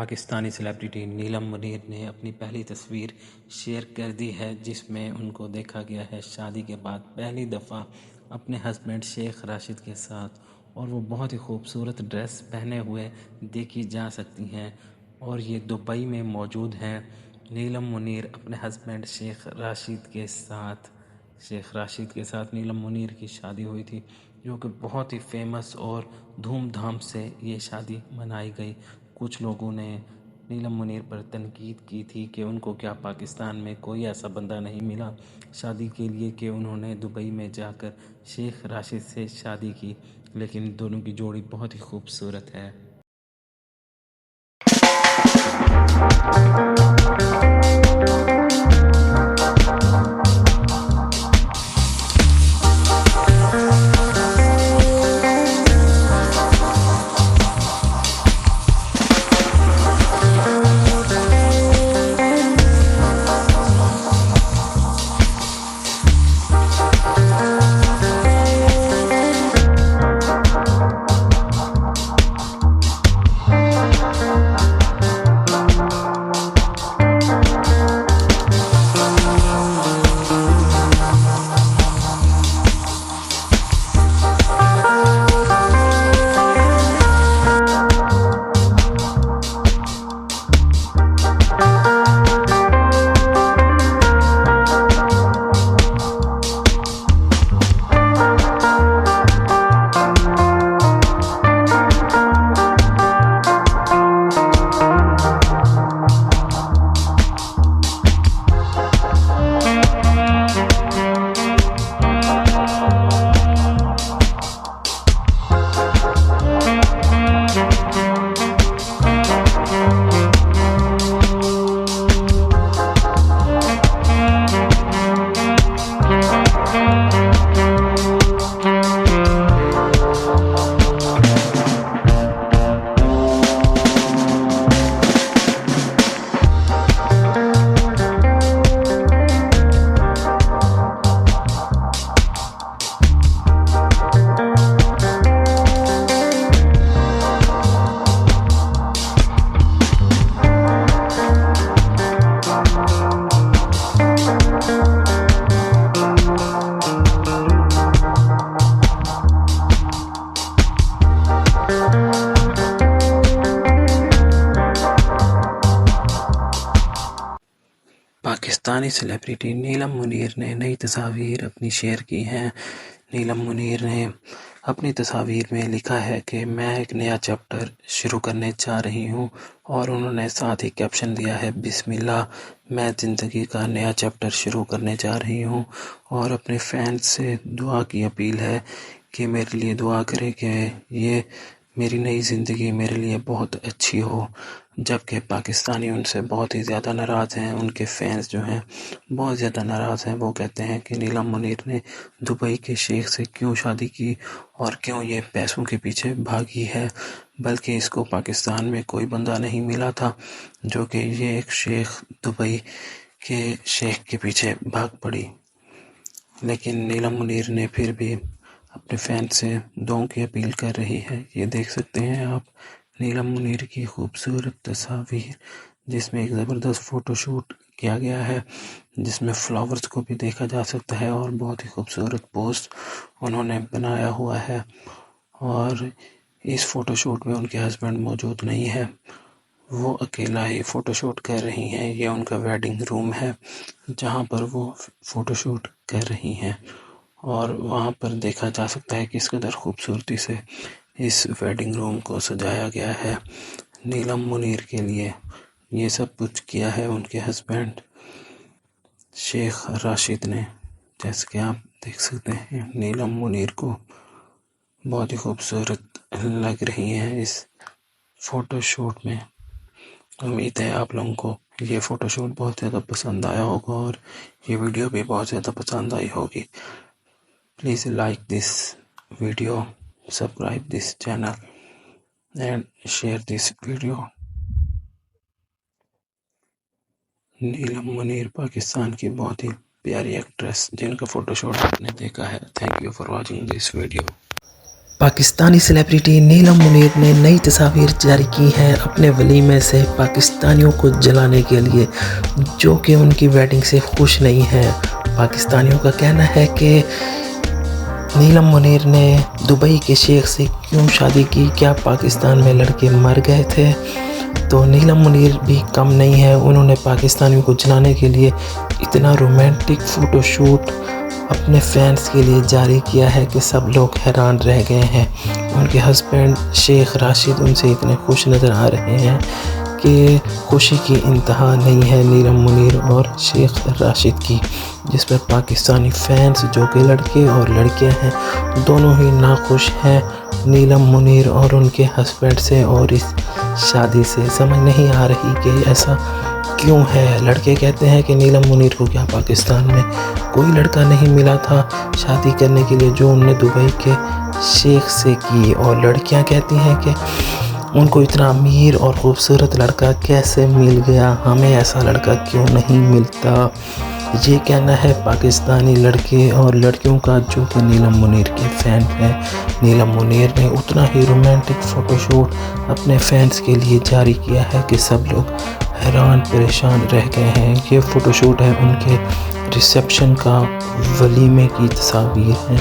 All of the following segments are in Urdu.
پاکستانی سیلیبریٹی نیلم منیر نے اپنی پہلی تصویر شیئر کر دی ہے، جس میں ان کو دیکھا گیا ہے شادی کے بعد پہلی دفعہ اپنے ہسبینڈ شیخ راشد کے ساتھ، اور وہ بہت ہی خوبصورت ڈریس پہنے ہوئے دیکھی جا سکتی ہیں، اور یہ دبئی میں موجود ہیں۔ نیلم منیر اپنے ہسبینڈ شیخ راشد کے ساتھ نیلم منیر کی شادی ہوئی تھی، جو کہ بہت ہی فیمس اور دھوم دھام سے یہ شادی منائی گئی۔ کچھ لوگوں نے نیلم منیر پر تنقید کی تھی کہ ان کو کیا پاکستان میں کوئی ایسا بندہ نہیں ملا شادی کے لیے کہ انہوں نے دبئی میں جا کر شیخ راشد سے شادی کی، لیکن دونوں کی جوڑی بہت ہی خوبصورت ہے۔ پاکستانی سیلیبریٹی نیلم منیر نے نئی تصاویر اپنی شیئر کی ہیں۔ نیلم منیر نے اپنی تصاویر میں لکھا ہے کہ میں ایک نیا چیپٹر شروع کرنے جا رہی ہوں، اور انہوں نے ساتھ ہی کیپشن دیا ہے، بسم اللہ، میں زندگی کا نیا چیپٹر شروع کرنے جا رہی ہوں، اور اپنے فینس سے دعا کی اپیل ہے کہ میرے لیے دعا کرے کہ یہ میری نئی زندگی میرے لیے بہت اچھی ہو۔ جبکہ پاکستانی ان سے بہت ہی زیادہ ناراض ہیں، ان کے فینس جو ہیں بہت زیادہ ناراض ہیں۔ وہ کہتے ہیں کہ نیلم منیر نے دبئی کے شیخ سے کیوں شادی کی اور کیوں یہ پیسوں کے پیچھے بھاگی ہے، بلکہ اس کو پاکستان میں کوئی بندہ نہیں ملا تھا، جو کہ یہ ایک شیخ دبئی کے شیخ کے پیچھے بھاگ پڑی۔ لیکن نیلم منیر نے پھر بھی اپنے فین سے دعاؤں کی اپیل کر رہی ہے۔ یہ دیکھ سکتے ہیں آپ نیلم منیر کی خوبصورت تصاویر، جس میں ایک زبردست فوٹو شوٹ کیا گیا ہے، جس میں فلاورز کو بھی دیکھا جا سکتا ہے، اور بہت ہی خوبصورت پوسٹ انہوں نے بنایا ہوا ہے۔ اور اس فوٹو شوٹ میں ان کے ہسبینڈ موجود نہیں ہے، وہ اکیلا ہی فوٹو شوٹ کر رہی ہیں۔ یہ ان کا ویڈنگ روم ہے جہاں پر وہ فوٹو شوٹ کر رہی ہیں، اور وہاں پر دیکھا جا سکتا ہے کس قدر خوبصورتی سے اس ویڈنگ روم کو سجایا گیا ہے۔ نیلم منیر کے لیے یہ سب کچھ کیا ہے ان کے ہسبینڈ شیخ راشد نے۔ جیسے کہ آپ دیکھ سکتے ہیں نیلم منیر کو بہت ہی خوبصورت لگ رہی ہیں اس فوٹو شوٹ میں۔ امید ہے آپ لوگوں کو یہ فوٹو شوٹ بہت زیادہ پسند آیا ہوگا، اور یہ ویڈیو بھی بہت زیادہ پسند آئی ہوگی۔ Please like this video, subscribe this channel and share this video. Neelam Munir Pakistan کی بہت ہی پیاری ایکٹریس جن کا فوٹو شوٹ آپ نے دیکھا ہے۔ Thank you for watching this video. Pakistani celebrity Neelam Munir نے نئی تصاویر جاری کی ہیں اپنے ولیمے سے پاکستانیوں کو جلانے کے لیے، جو کہ ان کی ویڈنگ سے خوش نہیں ہیں۔ پاکستانیوں کا کہنا ہے کہ نیلم منیر نے دبئی کے شیخ سے کیوں شادی کی، کیا پاکستان میں لڑکے مر گئے تھے؟ تو نیلم منیر بھی کم نہیں ہے، انہوں نے پاکستانیوں کو جلانے کے لیے اتنا رومانٹک فوٹو شوٹ اپنے فینس کے لیے جاری کیا ہے کہ سب لوگ حیران رہ گئے ہیں۔ ان کے ہسبینڈ شیخ راشد ان سے اتنے خوش نظر آ رہے ہیں کہ خوشی کی انتہا نہیں ہے نیلم منیر اور شیخ راشد کی، جس پر پاکستانی فینس جو کہ لڑکے اور لڑکیاں ہیں دونوں ہی ناخوش ہیں نیلم منیر اور ان کے ہسبینڈ سے اور اس شادی سے۔ سمجھ نہیں آ رہی کہ ایسا کیوں ہے۔ لڑکے کہتے ہیں کہ نیلم منیر کو کیا پاکستان میں کوئی لڑکا نہیں ملا تھا شادی کرنے کے لیے جو انہوں نے دبئی کے شیخ سے کی، اور لڑکیاں کہتی ہیں کہ ان کو اتنا امیر اور خوبصورت لڑکا کیسے مل گیا، ہمیں ایسا لڑکا کیوں نہیں ملتا۔ یہ کہنا ہے پاکستانی لڑکے اور لڑکیوں کا جو کہ نیلم منیر کے فین ہیں۔ نیلم منیر نے اتنا ہی رومانٹک فوٹو شوٹ اپنے فینس کے لیے جاری کیا ہے کہ سب لوگ حیران پریشان رہ گئے ہیں۔ یہ فوٹو شوٹ ہے ان کے ریسیپشن کا، ولیمے کی تصاویر ہیں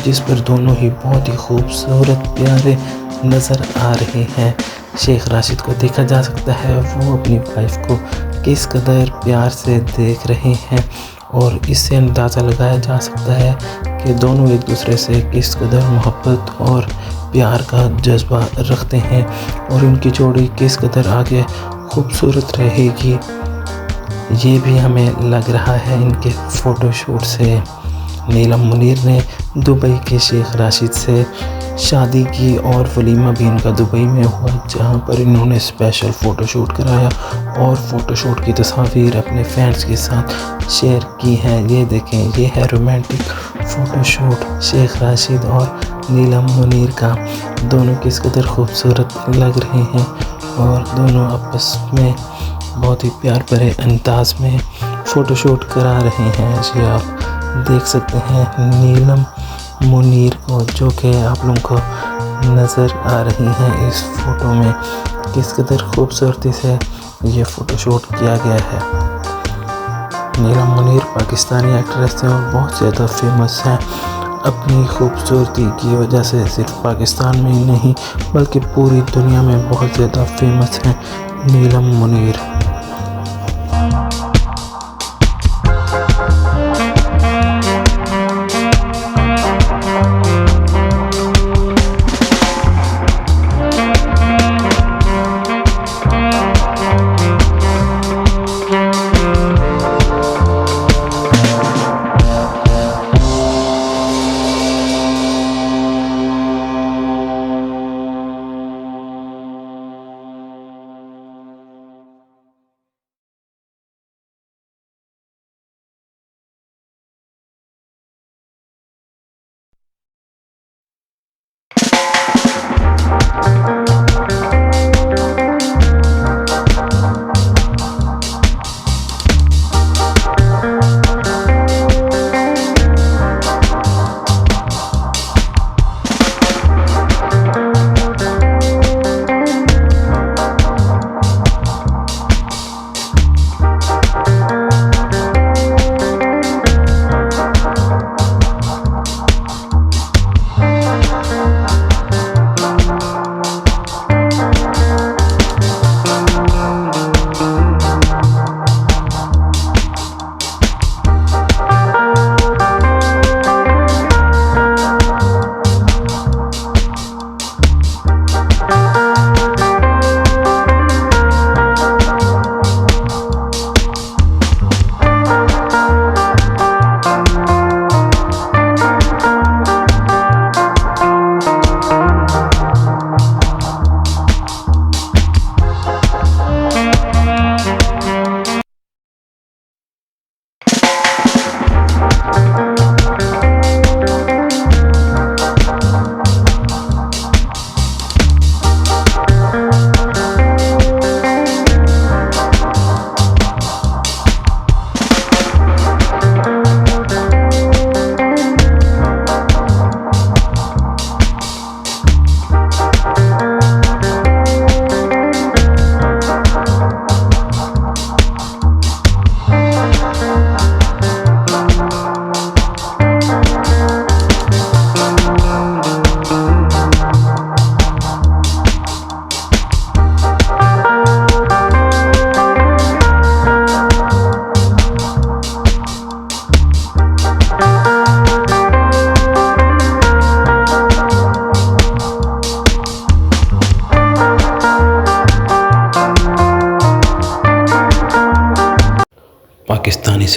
جس پر دونوں ہی بہت ہی خوبصورت پیارے نظر آ رہے ہیں۔ شیخ راشد کو دیکھا جا سکتا ہے وہ اپنی وائف کو کس قدر پیار سے دیکھ رہے ہیں، اور اس سے اندازہ لگایا جا سکتا ہے کہ دونوں ایک دوسرے سے کس قدر محبت اور پیار کا جذبہ رکھتے ہیں، اور ان کی جوڑی کس قدر آگے خوبصورت رہے گی، یہ بھی ہمیں لگ رہا ہے ان کے فوٹو شوٹ سے۔ نیلم منیر نے دبئی کے شیخ راشد سے شادی کی اور ولیمہ بھی ان کا دبئی میں ہوا، جہاں پر انہوں نے اسپیشل فوٹو شوٹ کرایا اور فوٹو شوٹ کی تصاویر اپنے فینس کے ساتھ شیئر کی ہیں۔ یہ دیکھیں، یہ ہے رومانٹک فوٹو شوٹ شیخ راشد اور نیلم منیر کا، دونوں کس قدر خوبصورت لگ رہے ہیں اور دونوں آپس میں بہت ہی پیار بھرے انداز میں فوٹو شوٹ کرا رہے ہیں۔ یہ آپ دیکھ سکتے ہیں نیلم منیر کو، جو کہ آپ لوگوں کو نظر آ رہی ہیں اس فوٹو میں، کس قدر خوبصورتی سے یہ فوٹو شوٹ کیا گیا ہے۔ نیلم منیر پاکستانی ایکٹریس ہیں اور بہت زیادہ فیمس ہیں اپنی خوبصورتی کی وجہ سے، صرف پاکستان میں ہی نہیں بلکہ پوری دنیا میں بہت زیادہ فیمس ہیں نیلم منیر۔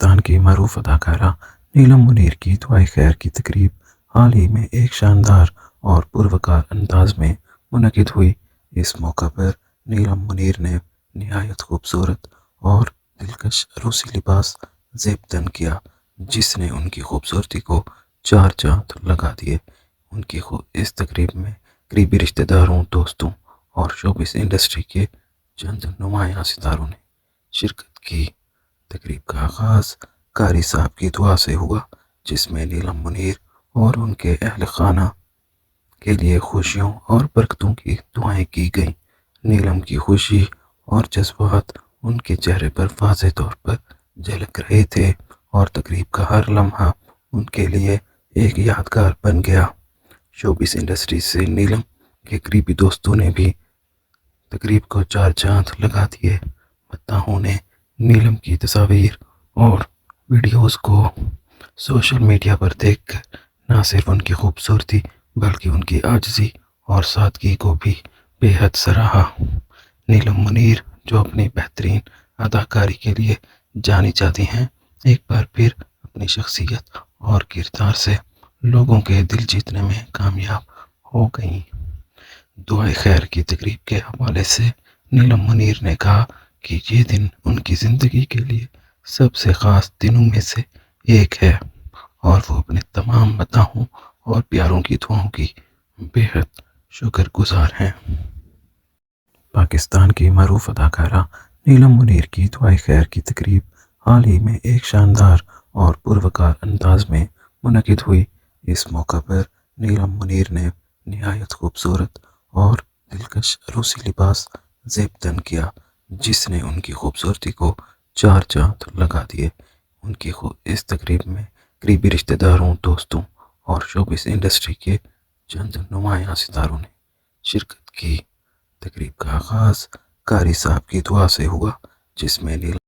پاکستان کی معروف اداکارہ نیلم منیر کی دعائے خیر کی تقریب حال ہی میں ایک شاندار اور پروکار انداز میں منعقد ہوئی۔ اس موقع پر نیلم منیر نے نہایت خوبصورت اور دلکش روسی لباس زیب تن کیا، جس نے ان کی خوبصورتی کو چار چاند لگا دیے۔ ان کی اس تقریب میں قریبی رشتہ داروں، دوستوں اور شوبز انڈسٹری کے چند نمایاں ستاروں نے شرکت کی۔ تقریب کا آغاز قاری صاحب کی دعا سے ہوا، جس میں نیلم منیر اور ان کے اہل خانہ کے لیے خوشیوں اور برکتوں کی دعائیں کی گئیں۔ نیلم کی خوشی اور جذبات ان کے چہرے پر واضح طور پر جھلک رہے تھے اور تقریب کا ہر لمحہ ان کے لیے ایک یادگار بن گیا۔ شوبز انڈسٹری سے نیلم کے قریبی دوستوں نے بھی تقریب کو چار چاند لگا دیے۔ مداحوں نے نیلم کی تصاویر اور ویڈیوز کو سوشل میڈیا پر دیکھ کر نہ صرف ان کی خوبصورتی بلکہ ان کی عاجزی اور سادگی کو بھی بے حد سراہا۔ نیلم منیر، جو اپنی بہترین اداکاری کے لیے جانی جاتی ہیں، ایک بار پھر اپنی شخصیت اور کردار سے لوگوں کے دل جیتنے میں کامیاب ہو گئیں۔ دعائے خیر کی تقریب کے حوالے سے نیلم منیر نے کہا کہ یہ دن ان کی زندگی کے لیے سب سے خاص دنوں میں سے ایک ہے اور وہ اپنے تمام مداحوں اور پیاروں کی دعاؤں کی بے حد شکر گزار ہیں۔ پاکستان کی معروف اداکارہ نیلم منیر کی دعائے خیر کی تقریب حال ہی میں ایک شاندار اور پروکار انداز میں منعقد ہوئی۔ اس موقع پر نیلم منیر نے نہایت خوبصورت اور دلکش روسی لباس زیب تن کیا، جس نے ان کی خوبصورتی کو چار چاند لگا دیے۔ ان کی اس تقریب میں قریبی رشتہ داروں، دوستوں اور شوبز انڈسٹری کے چند نمایاں ستاروں نے شرکت کی۔ تقریب کا آغاز قاری صاحب کی دعا سے ہوا، جس میں نیلم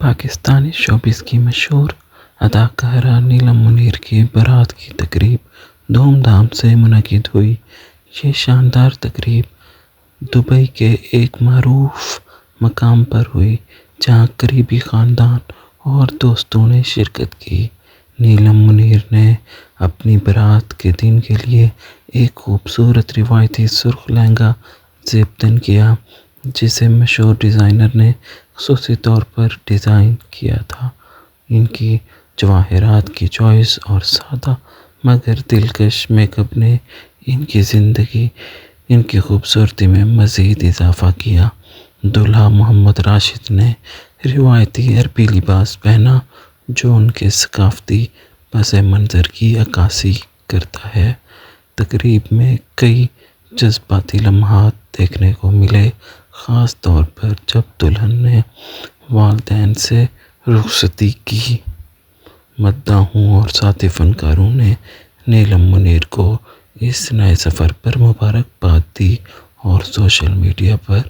پاکستانی شوبز کی مشہور اداکارہ نیلم منیر کی بارات کی تقریب دھوم دھام سے منعقد ہوئی۔ یہ شاندار تقریب دبئی کے ایک معروف مقام پر ہوئی، جہاں قریبی خاندان اور دوستوں نے شرکت کی۔ نیلم منیر نے اپنی بارات کے دن کے لیے ایک خوبصورت روایتی سرخ لہنگا زیب تن کیا، جسے مشہور ڈیزائنر نے خصوصی طور پر ڈیزائن کیا تھا۔ ان کی جواہرات کی چوائس اور سادہ مگر دلکش میک اپ نے ان کی خوبصورتی میں مزید اضافہ کیا۔ دلہا محمد راشد نے روایتی عربی لباس پہنا جو ان کے ثقافتی پس منظر کی عکاسی کرتا ہے۔ تقریب میں کئی جذباتی لمحات دیکھنے کو ملے، خاص طور پر جب دلہن نے والدین سے رخصتی کی۔ مداحوں اور ساتھی فنکاروں نے نیلم منیر کو اس نئے سفر پر مبارکباد دی اور سوشل میڈیا پر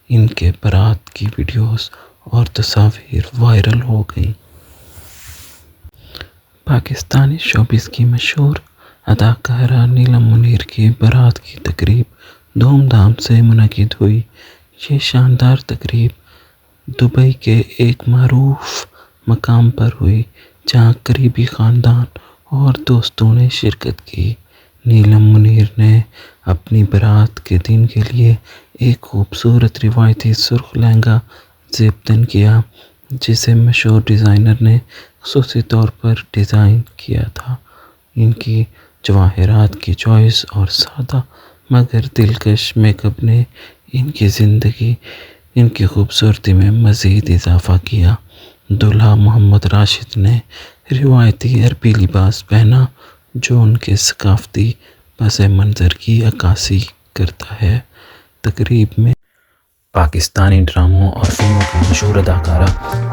ان کے بارات کی ویڈیوز اور تصاویر وائرل ہو گئیں۔ پاکستانی شوبز کی مشہور اداکارہ نیلم منیر کی بارات کی تقریب دھوم دھام سے منعقد ہوئی۔ یہ شاندار تقریب دبئی کے ایک معروف مقام پر ہوئی جہاں قریبی خاندان اور دوستوں نے شرکت کی۔ نیلم منیر نے اپنی بارات کے دن کے لیے ایک خوبصورت روایتی سرخ لہنگا زیب تن کیا جسے مشہور ڈیزائنر نے خصوصی طور پر ڈیزائن کیا تھا۔ ان کی جواہرات کی چوائس اور سادہ مگر دلکش میک اپ نے ان کی خوبصورتی میں مزید اضافہ کیا۔ دلہا محمد راشد نے روایتی عربی لباس پہنا جو ان کے ثقافتی پس منظر کی عکاسی کرتا ہے۔ تقریب میں پاکستانی ڈراموں اور فلموں کی مشہور اداکارہ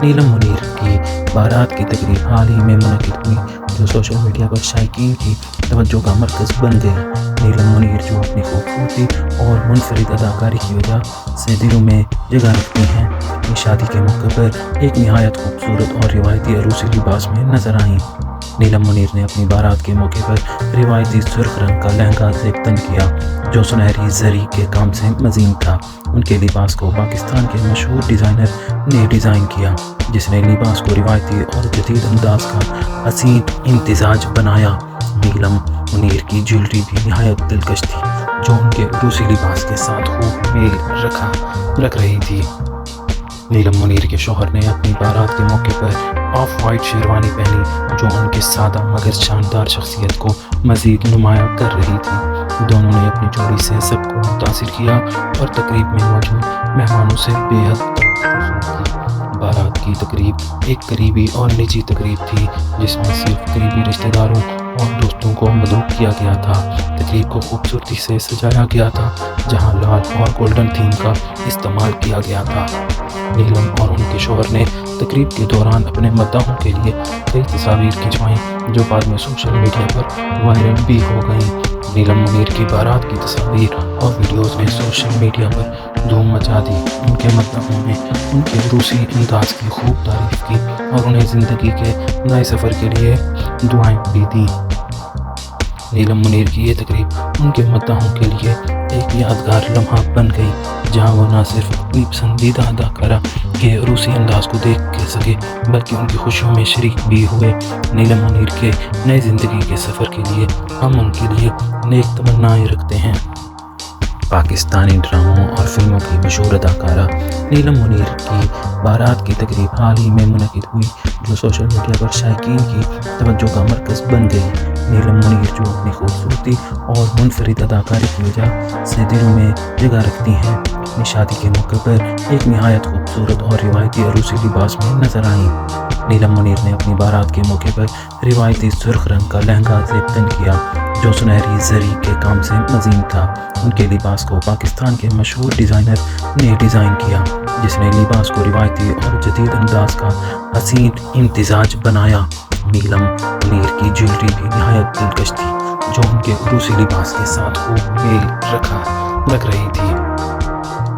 نیلم منیر کی بارات کی تقریب حال ہی میں منعقد ہوئی جو سوشل میڈیا پر شائقین کی توجہ کا مرکز بن گئی۔ نیلم منیر جو اپنی خوبصورتی اور منفرد اداکاری کی وجہ سے دلوں میں جگہ رکھتی ہیں، اپنی شادی کے موقع پر ایک نہایت خوبصورت اور روایتی عروسی لباس میں نظر آئیں۔ نیلم منیر نے اپنی بارات کے موقع پر روایتی سرخ رنگ کا لہنگا زیب تن کیا جو سنہری زری کے کام سے مزین تھا۔ ان کے لباس کو پاکستان کے مشہور ڈیزائنر نے ڈیزائن کیا جس نے لباس کو روایتی اور جدید انداز کا حسین امتزاج بنایا۔ نیلم منیر کی جیولری بھی نہایت دلکش تھی جو ان کے عروسی لباس کے ساتھ خوب میل رکھ رہی تھی۔ نیلم منیر کے شوہر نے اپنی بارات کے موقع پر آف وائٹ شیروانی پہنی جو ان کے سادہ مگر شاندار شخصیت کو مزید نمایاں کر رہی تھی۔ دونوں نے اپنی جوڑی سے سب کو متاثر کیا اور تقریب میں موجود مہمانوں سے بے حد توقع کی۔ بارات کی تقریب ایک قریبی اور نجی تقریب تھی جس میں صرف قریبی رشتہ داروں اور دوستوں کو مدعو کیا گیا تھا۔ تقریب کو خوبصورتی سے سجایا گیا تھا جہاں لال اور گولڈن تھیم کا استعمال کیا گیا تھا۔ نیلم اور ان کے شوہر نے تقریب کے دوران اپنے مداحوں کے لیے کئی تصاویر کھنچوائیں جو بعد میں سوشل میڈیا پر وائرل بھی ہو گئیں۔ نیلم منیر کی بارات کی تصاویر اور ویڈیوز نے سوشل میڈیا پر دھوم مچا دی۔ ان کے مداحوں نے ان کے عروسی انداز کی خوب تعریف کی اور انہیں زندگی کے نئے سفر کے لیے دعائیں بھی دیں۔ نیلم منیر کی یہ تقریب ان کے مداحوں کے لیے ایک یادگار لمحہ بن گئی جہاں وہ نہ صرف اپنی پسندیدہ اداکارہ کے عروسی انداز کو دیکھ کے سکے بلکہ ان کی خوشیوں میں شریک بھی ہوئے۔ نیلم منیر کے نئے زندگی کے سفر کے لیے ہم ان کے لیے نیک تمنائیں رکھتے ہیں۔ پاکستانی ڈراموں اور فلموں کی مشہور اداکارہ نیلم منیر کی بارات کی تقریب حال ہی میں منعقد ہوئی جو سوشل میڈیا پر شائقین کی توجہ کا مرکز بن گئی۔ نیلم منیر جو اپنی خوبصورتی اور منفرد اداکاری کی وجہ سے دلوں میں جگہ رکھتی ہیں، اپنی شادی کے موقع پر ایک نہایت خوبصورت اور روایتی عروسی لباس میں نظر آئیں۔ نیلم منیر نے اپنی بارات کے موقع پر روایتی سرخ رنگ کا لہنگا زیب تن کیا جو سنہری زری کے کام سے مزین تھا۔ ان کے لباس کو پاکستان کے مشہور ڈیزائنر نے ڈیزائن کیا جس نے لباس کو روایتی اور جدید انداز کا حسین امتزاج بنایا۔ نیلم منیر کی جیولری بھی نہایت دلکش تھی جو ان کے عروسی لباس کے ساتھ خوب میل رکھ رہی تھی۔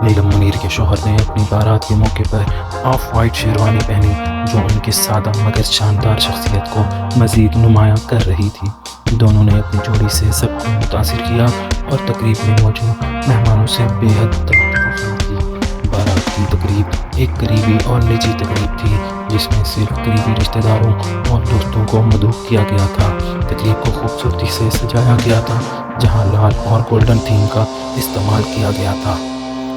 نیلم منیر کے شوہر نے اپنی بارات کے موقع پر آف وائٹ شیروانی پہنی جو ان کے سادہ مگر شاندار شخصیت کو مزید نمایاں کر رہی تھی۔ دونوں نے اپنی جوڑی سے سب کو متاثر کیا اور تقریب میں موجود مہمانوں سے بے حد توقع کی۔ بارات کی تقریب ایک قریبی اور نجی تقریب تھی جس میں صرف قریبی رشتہ داروں اور دوستوں کو مدعو کیا گیا تھا۔ تقریب کو خوبصورتی سے سجایا گیا تھا جہاں لال اور گولڈن تھیم کا استعمال کیا گیا تھا۔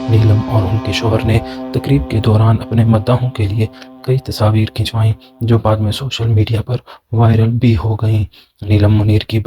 نیلم اور ان کے شوہر نے تقریب کے دوران اپنے مداحوں کے لیے کئی تصاویر کھنچوائیں جو بعد میں سوشل میڈیا پر وائرل بھی ہو گئیں۔ نیلم منیر کی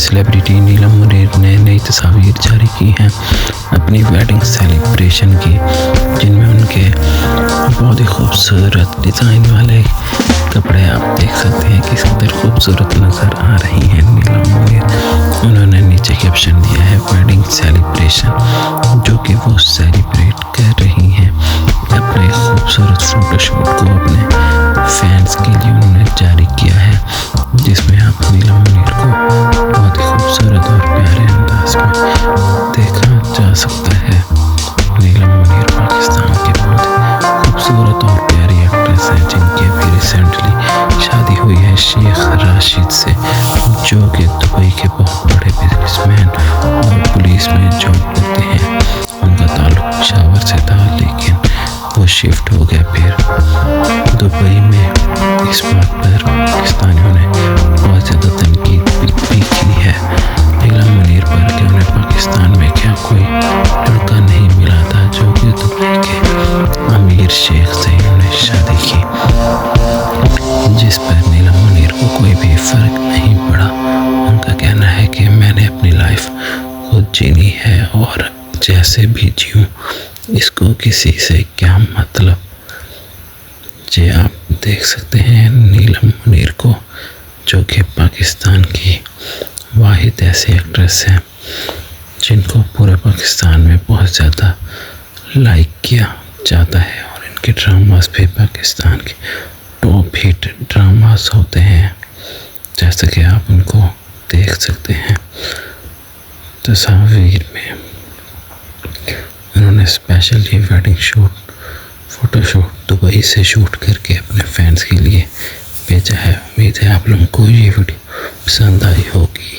سیلیبریٹی نیلم منیر نے نئی تصاویر جاری کی ہیں اپنی ویڈنگ سیلیبریشن کی، جن میں ان کے بہت ہی خوبصورت ڈیزائن والے کپڑے آپ دیکھ سکتے ہیں کس قدر خوبصورت نظر آ رہی ہیں نیلم منیر۔ انہوں نے نیچے کیپشن دیا ہے ویڈنگ سیلیبریشن، جو کہ وہ سیلیبریٹ کر رہی ہیں اپنے خوبصورت فوٹو شوٹ کو اپنے فینس کے لیے انہوں نے جاری کیا ہے، جس میں آپ نیلم منیر کو بہت ہی خوبصورت اور پیارے انداز میں دیکھا جا سکتا ہے۔ نیلم منیر پاکستان کے بہت خوبصورت اور پیاری ایکٹریس ہیں، جن کی ابھی ریسنٹلی شادی ہوئی ہے شیخ راشد سے، جو کہ دبئی کے بہت بڑے بزنس مین اور پولیس میں جاب کرتے ہیں۔ ان کا تعلق پشاور سے تھا، لیکن وہ شفٹ ہو گیا پھر دبئی میں۔ اس بات پر پاکستانیوں نے بہت زیادہ تنقید بھی کی ہے نیلم منیر پر کہ انہیں پاکستان میں کیا کوئی لڑکا نہیں ملا تھا جو کہ دبئی کے امیر شیخ سے انہوں نے شادی کی، جس پر نیلم منیر کو کوئی بھی فرق نہیں پڑا۔ ان کا کہنا ہے کہ میں نے اپنی لائف خود جینی ہے اور جیسے بھی جیوں، اس کو کسی سے کیا مطلب۔ جی آپ دیکھ سکتے ہیں نیلم منیر کو، جو کہ پاکستان کی واحد ایسی ایکٹریس ہیں جن کو پورے پاکستان میں بہت زیادہ لائک کیا جاتا ہے، اور ان کے ڈراماز بھی پاکستان کے ٹاپ ہٹ ڈراماز ہوتے ہیں، جیسا کہ آپ ان کو دیکھ سکتے ہیں تصاویر میں۔ انہوں نے اسپیشل یہ wedding shoot photo shoot Dubai سے شوٹ کر کے اپنے فینس کے لیے بھیجا ہے۔ امید ہے آپ لوگوں کو یہ ویڈیو پسند آئی ہوگی۔